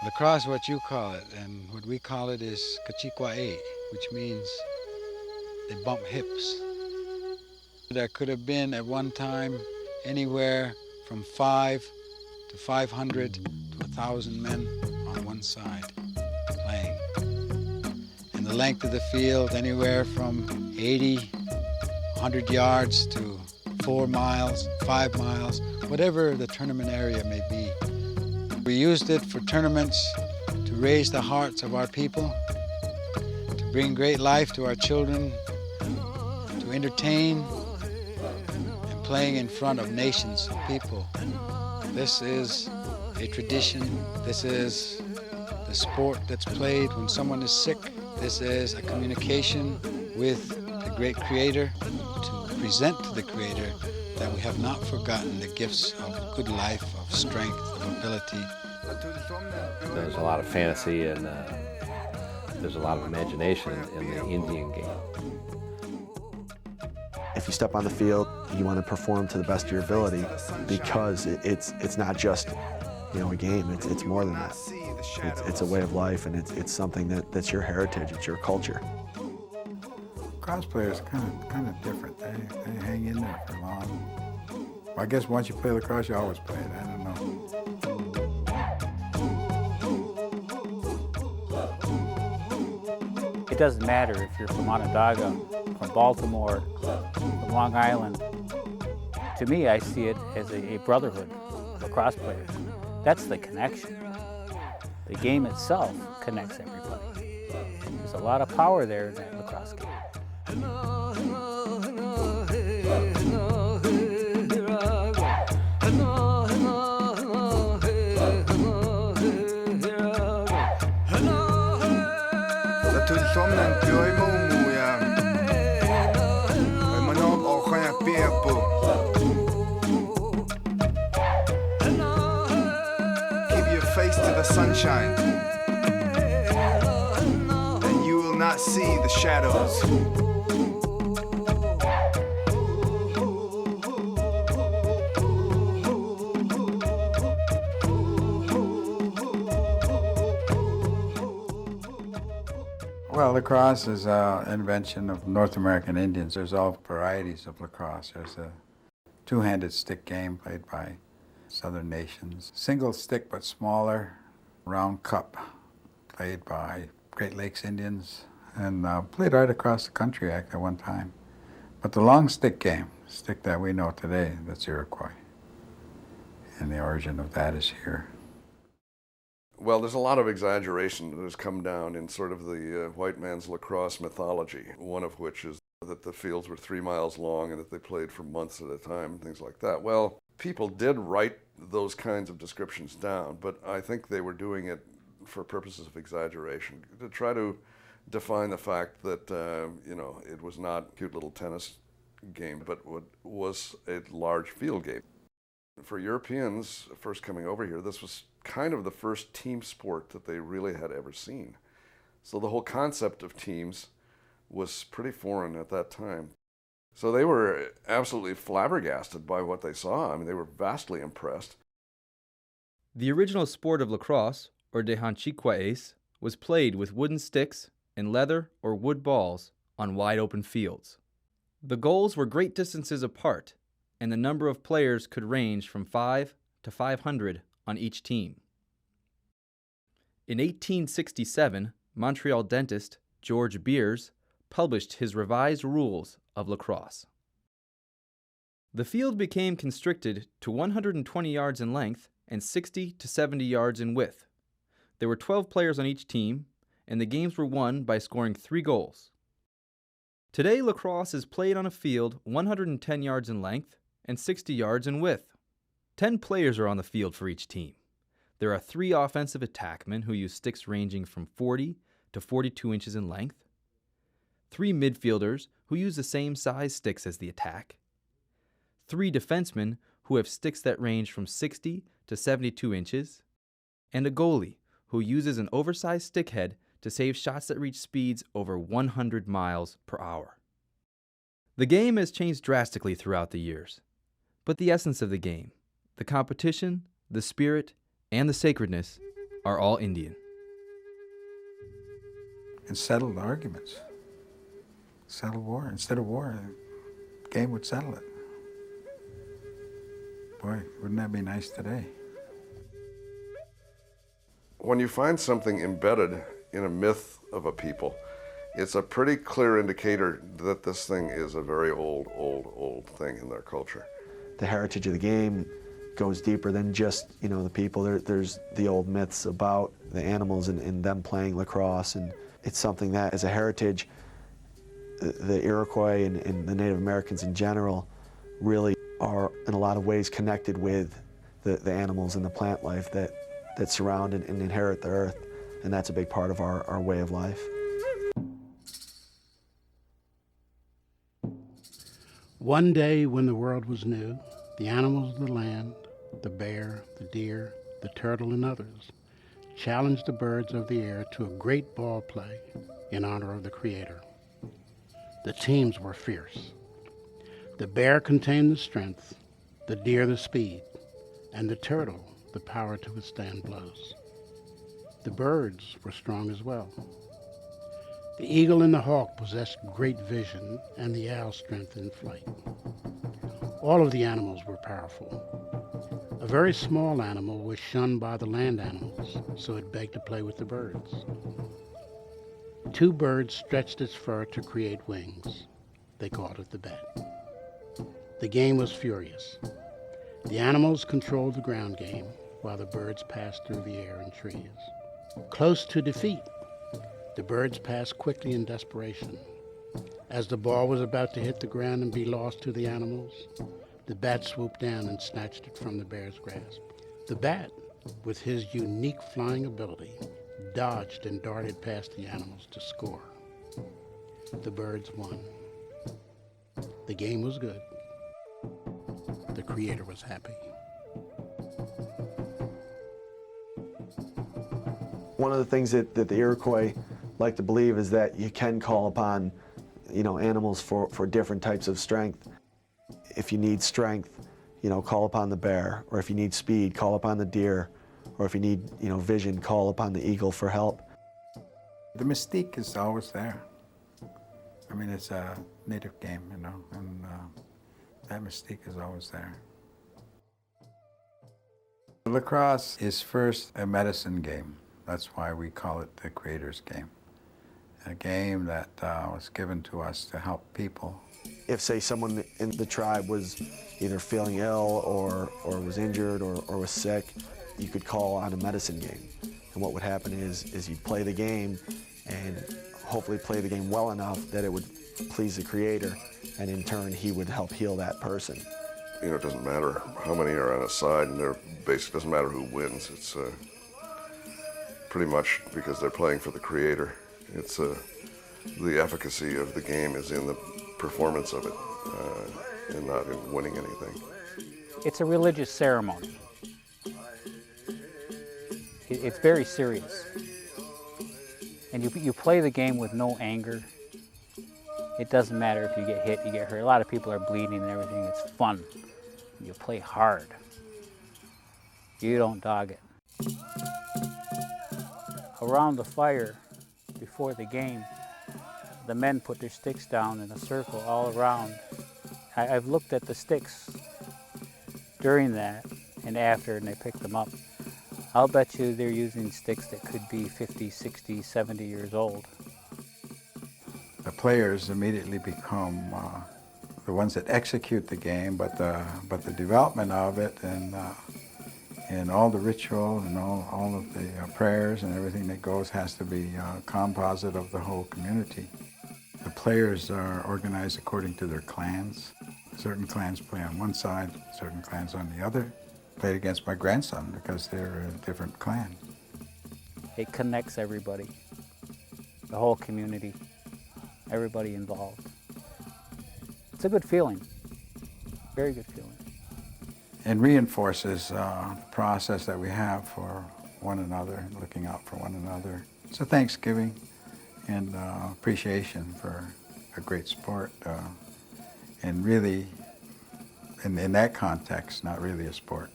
Lacrosse, what you call it, and what we call it is Kachikwa'e, which means they bump hips. There could have been at one time anywhere from 500 to 1,000 men on one side playing. And the length of the field anywhere from 80, 100 yards to 4 miles, 5 miles, whatever the tournament area may be. We used it for tournaments to raise the hearts of our people, to bring great life to our children, to entertain, and playing in front of nations of people. This is a tradition. This is the sport that's played when someone is sick. This is a communication with the great Creator, to present to the Creator that we have not forgotten the gifts of good life, of strength, of ability. There's a lot of fantasy and there's a lot of imagination in the Indian game. If you step on the field, you want to perform to the best of your ability, because it's not just, you know, a game. It's more than that. It's a way of life, and it's something that's your heritage. It's your culture. Lacrosse players kind of different. They hang in there for long. I guess once you play lacrosse, you always play it. I don't know. It doesn't matter if you're from Onondaga, from Baltimore, from Long Island. To me, I see it as a brotherhood of lacrosse players. That's the connection. The game itself connects everybody. There's a lot of power there in that lacrosse game. Keep your face to the sunshine, and you will not see the shadows. Well, lacrosse is an invention of North American Indians. There's all varieties of lacrosse. There's a two-handed stick game played by southern nations. Single stick but smaller, round cup played by Great Lakes Indians, and played right across the country at one time. But the long stick game, stick that we know today, that's Iroquois. And the origin of that is here. Well, there's a lot of exaggeration that has come down in sort of the white man's lacrosse mythology, one of which is that the fields were 3 miles long and that they played for months at a time and things like that. Well, people did write those kinds of descriptions down, but I think they were doing it for purposes of exaggeration, to try to define the fact that, it was not a cute little tennis game, but was a large field game. For Europeans first coming over here, this was kind of the first team sport that they really had ever seen. So the whole concept of teams was pretty foreign at that time. So they were absolutely flabbergasted by what they saw. I mean, they were vastly impressed. The original sport of lacrosse, or dehanchiquaes, was played with wooden sticks and leather or wood balls on wide open fields. The goals were great distances apart, and the number of players could range from 5 to 500 on each team. In 1867, Montreal dentist George Beers published his revised rules of lacrosse. The field became constricted to 120 yards in length and 60 to 70 yards in width. There were 12 players on each team, and the games were won by scoring 3 goals. Today, lacrosse is played on a field 110 yards in length and 60 yards in width. 10 players are on the field for each team. There are 3 offensive attackmen who use sticks ranging from 40 to 42 inches in length, 3 midfielders who use the same size sticks as the attack, 3 defensemen who have sticks that range from 60 to 72 inches, and a goalie who uses an oversized stick head to save shots that reach speeds over 100 miles per hour. The game has changed drastically throughout the years, but the essence of the game, the competition, the spirit, and the sacredness are all Indian. And settled arguments. Settle war. Instead of war, the game would settle it. Boy, wouldn't that be nice today? When you find something embedded in a myth of a people, it's a pretty clear indicator that this thing is a very old thing in their culture. The heritage of the game goes deeper than just, the people. There's the old myths about the animals and them playing lacrosse, and it's something that, as a heritage, the Iroquois and the Native Americans in general really are, in a lot of ways, connected with the animals and the plant life that surround and inherit the earth, and that's a big part of our way of life. One day when the world was new, the animals of the land, the bear, the deer, the turtle, and others, challenged the birds of the air to a great ball play in honor of the Creator. The teams were fierce. The bear contained the strength, the deer the speed, and the turtle the power to withstand blows. The birds were strong as well. The eagle and the hawk possessed great vision, and the owl strength in flight. All of the animals were powerful. A very small animal was shunned by the land animals, so it begged to play with the birds. Two birds stretched its fur to create wings. They called it the bat. The game was furious. The animals controlled the ground game, while the birds passed through the air in trees. Close to defeat, the birds passed quickly in desperation. As the ball was about to hit the ground and be lost to the animals, the bat swooped down and snatched it from the bear's grasp. The bat, with his unique flying ability, dodged and darted past the animals to score. The birds won. The game was good. The Creator was happy. One of the things that the Iroquois like to believe is that you can call upon, animals for different types of strength. If you need strength, call upon the bear, or if you need speed, call upon the deer, or if you need, vision, call upon the eagle for help. The mystique is always there. I mean, it's a native game, and that mystique is always there. Lacrosse is first a medicine game. That's why we call it the Creator's game. A game that was given to us to help people. If, say, someone in the tribe was either feeling ill or was injured or was sick, you could call on a medicine game. And what would happen is you'd play the game and hopefully play the game well enough that it would please the Creator, and in turn he would help heal that person. It doesn't matter how many are on a side, and it doesn't matter who wins. It's pretty much because they're playing for the Creator. It's the efficacy of the game is in the performance of it, and not in winning anything. It's a religious ceremony. It's very serious. And you play the game with no anger. It doesn't matter if you get hit, you get hurt. A lot of people are bleeding and everything. It's fun. You play hard. You don't dog it. Around the fire, before the game, the men put their sticks down in a circle all around. I've looked at the sticks during that and after, and they picked them up. I'll bet you they're using sticks that could be 50, 60, 70 years old. The players immediately become the ones that execute the game, but the development of it and all the ritual and all of the prayers and everything that goes has to be a composite of the whole community. The players are organized according to their clans. Certain clans play on one side, certain clans on the other. Played against my grandson because they're a different clan. It connects everybody, the whole community, everybody involved. It's a good feeling, very good feeling. And reinforces the process that we have for one another, looking out for one another. It's a Thanksgiving and appreciation for a great sport, and really, in that context, not really a sport.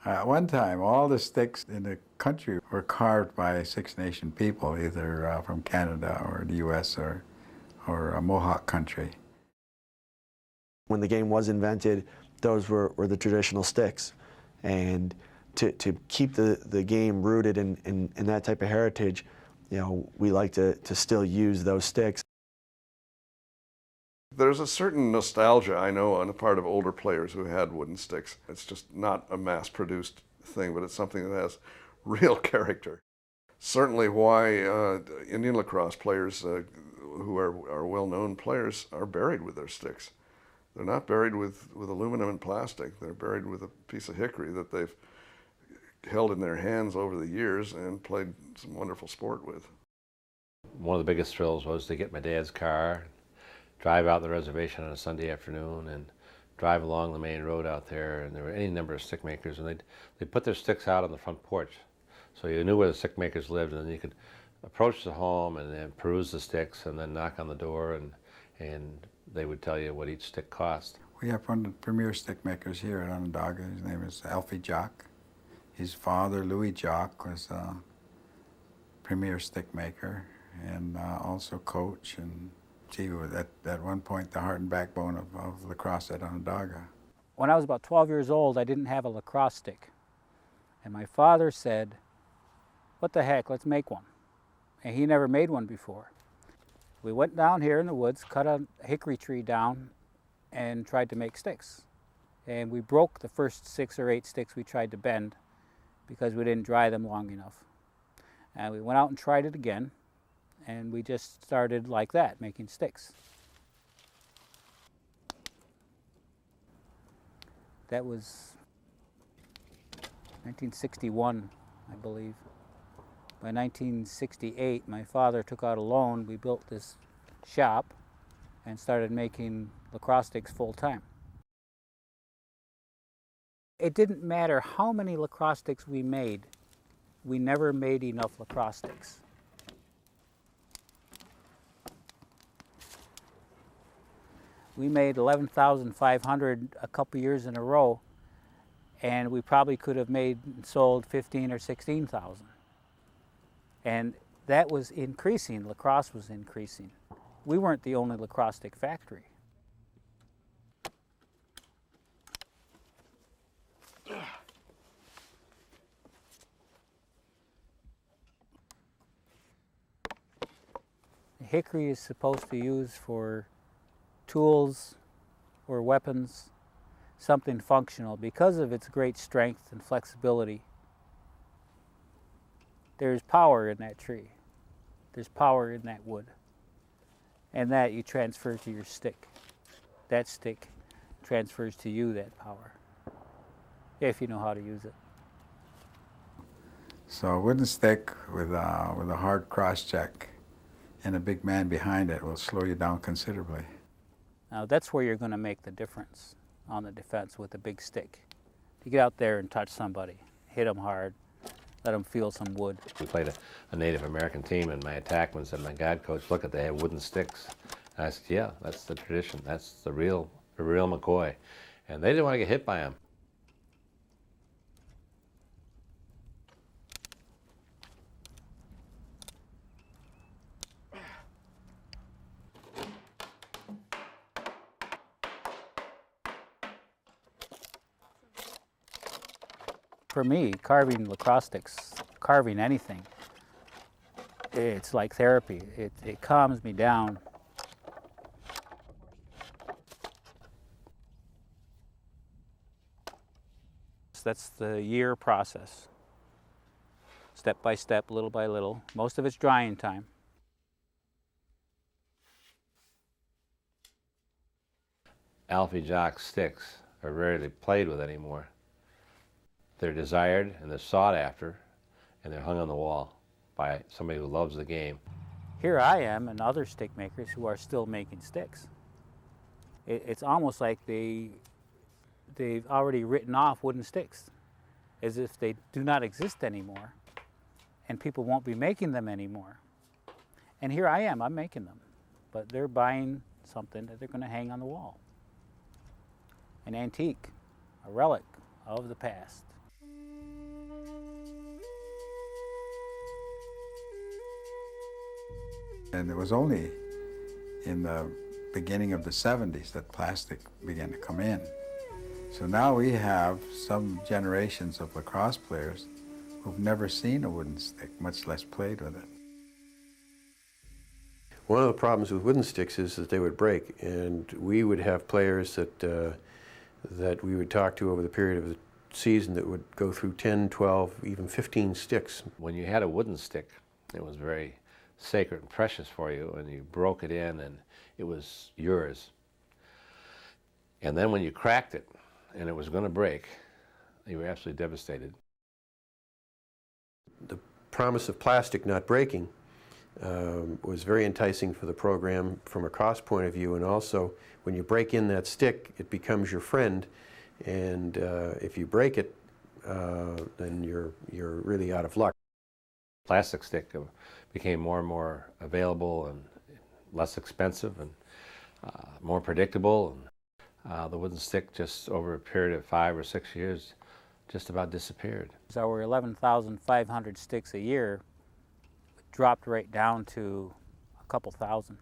At one time, all the sticks in the country were carved by Six Nation people, either from Canada or the U.S. or Mohawk country. When the game was invented, those were the traditional sticks. And to keep the game rooted in that type of heritage, we like to still use those sticks. There's a certain nostalgia, I know, on the part of older players who had wooden sticks. It's just not a mass-produced thing, but it's something that has real character. Certainly why Indian lacrosse players who are well-known players are buried with their sticks. They're not buried with aluminum and plastic. They're buried with a piece of hickory that they've held in their hands over the years and played some wonderful sport with. One of the biggest thrills was to get my dad's car, drive out the reservation on a Sunday afternoon and drive along the main road out there, and there were any number of stick makers, and they'd put their sticks out on the front porch. So you knew where the stick makers lived, and then you could approach the home and then peruse the sticks and then knock on the door, and they would tell you what each stick cost. We have one of the premier stick makers here at Onondaga. His name is Jacques. His father, Louis Jacques, was a premier stick maker and also coach, and he was at one point the heart and backbone of lacrosse at Onondaga. When I was about 12 years old, I didn't have a lacrosse stick. And my father said, "What the heck, let's make one." And he never made one before. We went down here in the woods, cut a hickory tree down, and tried to make sticks. And we broke the first 6 or 8 sticks we tried to bend because we didn't dry them long enough. And we went out and tried it again, and we just started like that, making sticks. That was 1961, I believe. By 1968, my father took out a loan. We built this shop and started making lacrosse sticks full time. It didn't matter how many lacrosse sticks we made, we never made enough lacrosse sticks. We made 11,500 a couple years in a row, and we probably could have made and sold 15 or 16,000. And that was increasing. Lacrosse was increasing. We weren't the only lacrosse stick factory. Hickory is supposed to use for tools or weapons, something functional. Because of its great strength and flexibility, there's power in that tree. There's power in that wood. And that you transfer to your stick. That stick transfers to you that power, if you know how to use it. So a wooden stick with a hard cross check and a big man behind it will slow you down considerably. Now that's where you're going to make the difference on the defense with a big stick. You get out there and touch somebody, hit them hard, let them feel some wood. We played a Native American team, and my attackman said, "My God, coach, look at, they have wooden sticks." And I said, "Yeah, that's the tradition. That's the real McCoy." And they didn't want to get hit by him. For me, carving lacrosse sticks, carving anything, it's like therapy. It calms me down. That's the year process. Step by step, little by little. Most of it's drying time. Jacques sticks are rarely played with anymore. They're desired and they're sought after, and they're hung on the wall by somebody who loves the game. Here I am and other stick makers who are still making sticks. It's almost like they've already written off wooden sticks, as if they do not exist anymore, and people won't be making them anymore. And here I am, I'm making them, but they're buying something that they're going to hang on the wall. An antique, a relic of the past. And it was only in the beginning of the 70s that plastic began to come in. So now we have some generations of lacrosse players who've never seen a wooden stick, much less played with it. One of the problems with wooden sticks is that they would break, and we would have players that we would talk to over the period of the season that would go through 10, 12, even 15 sticks. When you had a wooden stick, it was very sacred and precious for you, and you broke it in and it was yours. And then when you cracked it and it was going to break, you were absolutely devastated. The promise of plastic not breaking was very enticing for the program from a cost point of view, and also when you break in that stick, it becomes your friend, and if you break it, then you're really out of luck. Plastic stick became more and more available and less expensive and more predictable. And the wooden stick, just over a period of 5 or 6 years, just about disappeared. So our 11,500 sticks a year dropped right down to a couple thousand.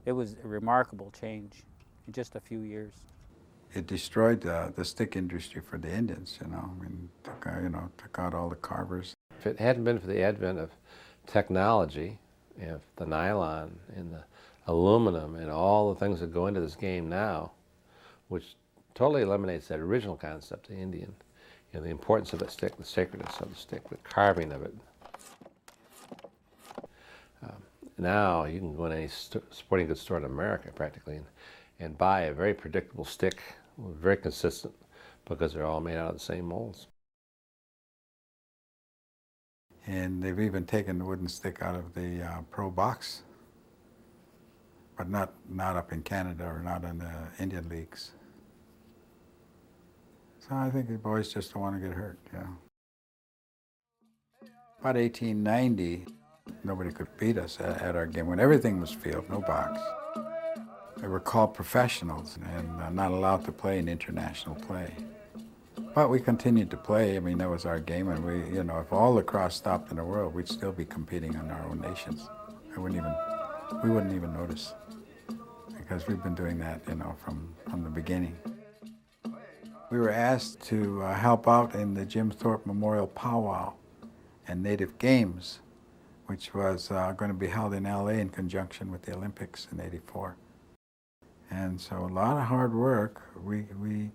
It was a remarkable change in just a few years. It destroyed the stick industry for the Indians, you know. I mean, took out all the carvers. If it hadn't been for the advent of technology, and the nylon and the aluminum and all the things that go into this game now, which totally eliminates that original concept, the Indian, you know, the importance of the stick, the sacredness of the stick, the carving of it. Now you can go in any sporting goods store in America practically and buy a very predictable stick, very consistent, because they're all made out of the same molds. And they've even taken the wooden stick out of the pro box, but not up in Canada or not in the Indian leagues. So I think the boys just don't want to get hurt, yeah. About 1890, nobody could beat us at our game when everything was field, no box. They were called professionals and not allowed to play in international play. But we continued to play. I mean, that was our game, and we, you know, if all lacrosse stopped in the world, we'd still be competing on our own nations. We wouldn't even notice, because we've been doing that, you know, from the beginning. We were asked to help out in the Jim Thorpe Memorial Powwow and Native Games, which was going to be held in LA in conjunction with the Olympics in '84. And so a lot of hard work. We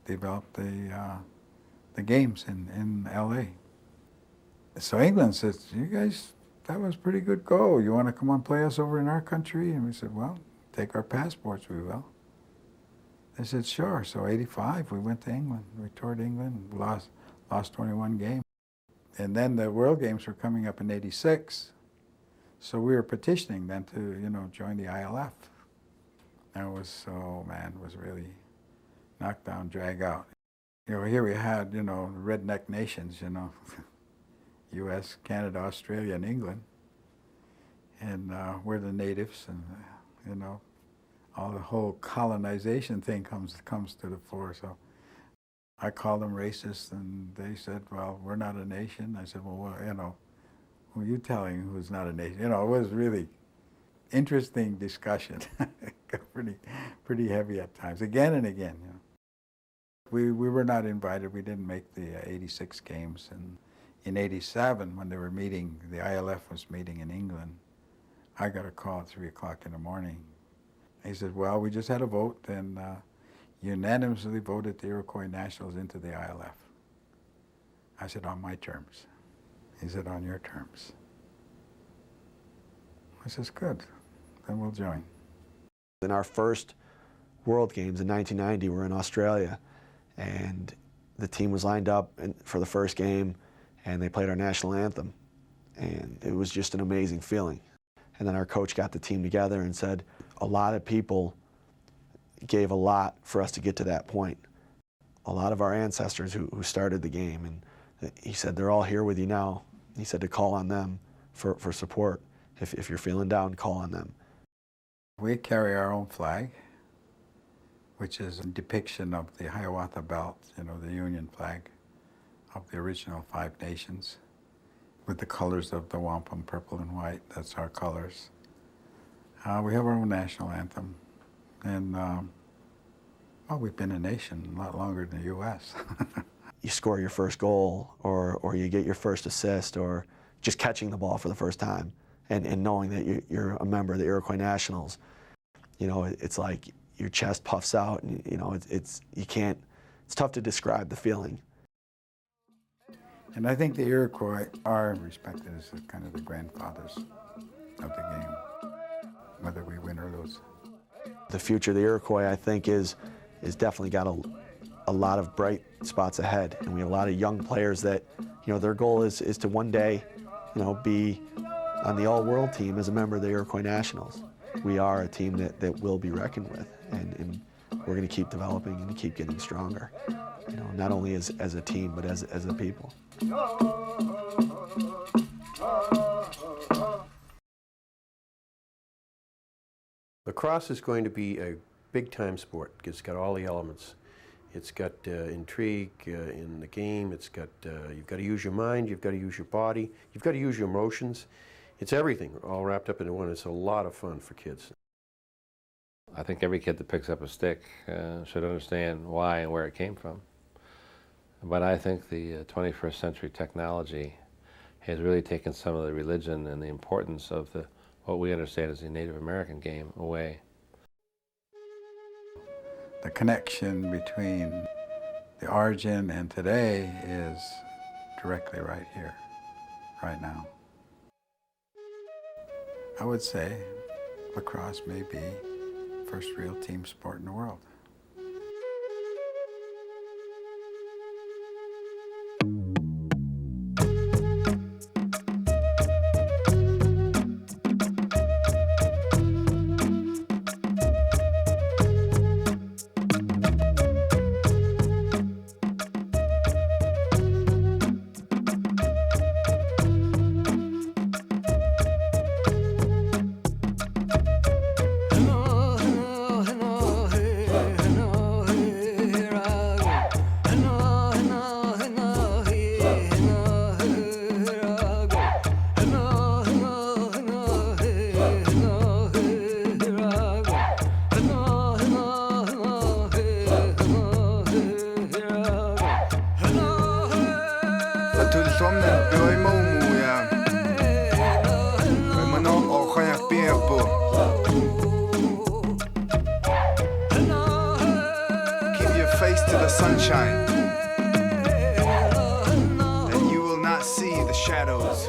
developed the games in LA. So England says, "You guys, that was pretty good go. You want to come and play us over in our country?" And we said, "Well, take our passports, we will." They said, "Sure." So '85, we went to England. We toured England, lost 21 games. And then the World Games were coming up in '86. So we were petitioning then to, you know, join the ILF. And it was, oh man, it was really knock down, drag out. You know, here we had, you know, redneck nations, you know, US, Canada, Australia, and England. And we're the natives, and, you know, all the whole colonization thing comes to the fore. So I called them racist, and they said, "Well, we're not a nation." I said, "Well, you know, who are you telling who's not a nation?" You know, it was really interesting discussion. pretty heavy at times, again and again. You know. We were not invited. We didn't make the '86 games. And in '87, when they were meeting, the ILF was meeting in England, I got a call at 3 o'clock in the morning. He said, "Well, we just had a vote, and unanimously voted the Iroquois Nationals into the ILF." I said, "On my terms." He said, "On your terms." I says, "Good, then we'll join." In our first World Games in 1990, we're in Australia, and the team was lined up for the first game, and they played our national anthem, and it was just an amazing feeling. And then our coach got the team together and said, a lot of people gave a lot for us to get to that point. A lot of our ancestors who started the game, and he said, they're all here with you now. He said to call on them for support. If you're feeling down, call on them. We carry our own flag, which is a depiction of the Hiawatha Belt, you know, the Union flag of the original 5 nations. with the colors of the wampum, purple and white. That's our colors. We have our own national anthem. And, well, we've been a nation a lot longer than the U.S. You score your first goal, or you get your first assist, or just catching the ball for the first time, and knowing that you're a member of the Iroquois Nationals. You know, it's like your chest puffs out, and you know, it's tough to describe the feeling. And I think the Iroquois are respected as kind of the grandfathers of the game, whether we win or lose. The future of the Iroquois, I think, is definitely got a lot of bright spots ahead, and we have a lot of young players that, you know, their goal is to one day, you know, be on the all-world team as a member of the Iroquois Nationals. We are a team that will be reckoned with, and we're going to keep developing and keep getting stronger. You know, not only as a team, but as a people. Lacrosse is going to be a big-time sport. It's got all the elements. It's got intrigue in the game. It's got you've got to use your mind. You've got to use your body. You've got to use your emotions. It's everything all wrapped up into one. It's a lot of fun for kids. I think every kid that picks up a stick should understand why and where it came from. But I think the 21st century technology has really taken some of the religion and the importance of what we understand as the Native American game away. The connection between the origin and today is directly right here, right now. I would say lacrosse may be the first real team sport in the world. Give your face to the sunshine, and you will not see the shadows.